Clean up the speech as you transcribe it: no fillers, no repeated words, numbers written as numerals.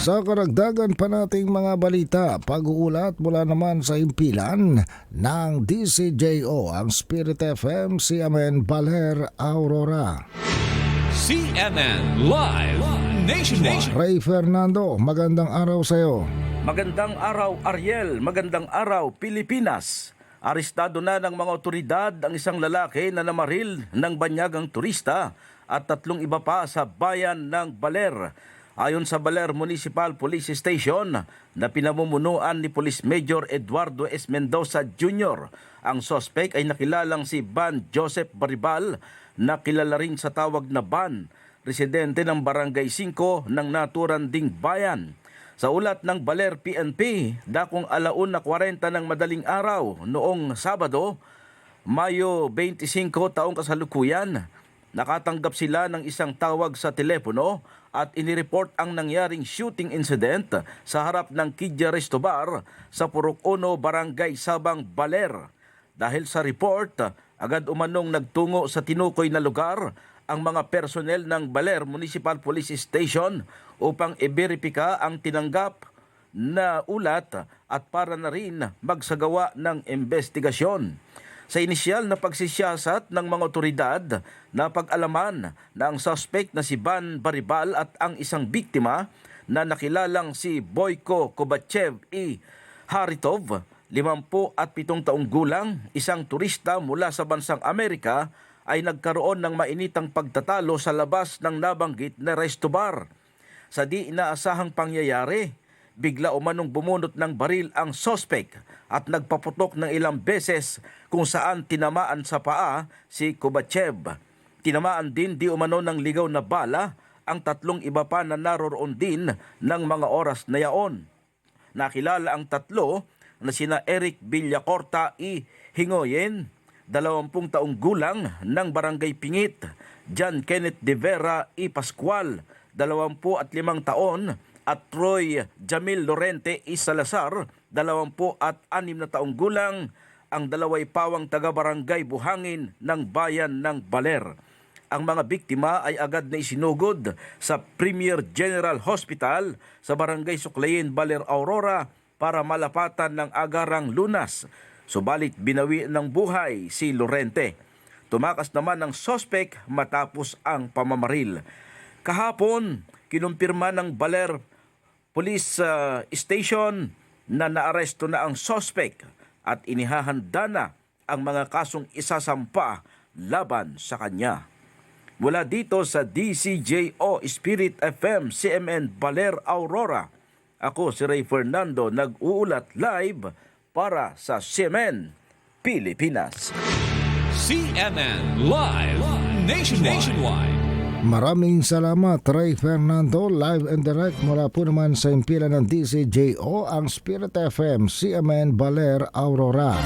Sa karagdagan pa nating mga balita, pag-uulat mula naman sa himpilan ng DCJO, ang Spirit FM, CMN Baler Aurora. CNN Live Nationwide. Ray Fernando, magandang araw sa iyo. Magandang araw Ariel, magandang araw Pilipinas. Arestado na ng mga otoridad ang isang lalaki na namaril ng banyagang turista at 3 iba pa sa bayan ng Baler. Ayon sa Baler Municipal Police Station na pinamumunuan ni Police Major Eduardo S. Mendoza Jr., ang sospek ay nakilalang si Ban Joseph Baribal na kilala rin sa tawag na Ban, residente ng Barangay 5 ng Naturanding Bayan. Sa ulat ng Baler PNP, dakong 1:40 ng madaling araw noong Sabado, Mayo 25 taong kasalukuyan, nakatanggap sila ng isang tawag sa telepono at inireport ang nangyaring shooting incident sa harap ng Kidja Resto Bar sa Purok 1, Barangay Sabang, Baler. Dahil sa report, agad umanong nagtungo sa tinukoy na lugar ang mga personnel ng Baler Municipal Police Station upang i-verifika ang tinanggap na ulat at para na rin magsagawa ng investigasyon. Sa inisyal na pagsisiyasat ng mga otoridad, napag-alaman na ang suspect na si Ban Baribal at ang isang biktima na nakilalang si Boyko Kobachev E. Haritov, 57 taong gulang, isang turista mula sa bansang Amerika, ay nagkaroon ng mainitang pagtatalo sa labas ng nabanggit na resto bar. Sa di inaasahang pangyayari, bigla umanong bumunot ng baril ang sospek at nagpaputok ng ilang beses kung saan tinamaan sa paa si Kobachev. Tinamaan din di umano ng ligaw na bala ang 3 iba pa na naroroon din ng mga oras na yaon. Nakilala ang 3 na sina Eric Villacorta E. Hingoyen, 20 taong gulang ng Barangay Pingit, John Kenneth De Vera E. Pascual, 25 taon, at Troy Jamil Lorente E. Salazar, 26 na taong gulang, ang 2 pawang taga-barangay Buhangin ng bayan ng Baler. Ang mga biktima ay agad na isinugod sa Premier General Hospital sa Barangay Suklayin, Baler Aurora para malapatan ng agarang lunas. Subalit binawi ng buhay si Lorente. Tumakas naman ang sospek matapos ang pamamaril. Kahapon, kinumpirma ng Baler Police Station na naaresto na ang sospek at inihahanda na ang mga kasong isasampa laban sa kanya. Mula dito sa DCJO Spirit FM CMN Baler Aurora, ako si Ray Fernando, nag-uulat live para sa CMN Pilipinas. CNN Live Nationwide. Maraming salamat, Ray Fernando, live and direct mula po naman sa himpilan ng DCJO, ang Spirit FM, CMN Baler Aurora.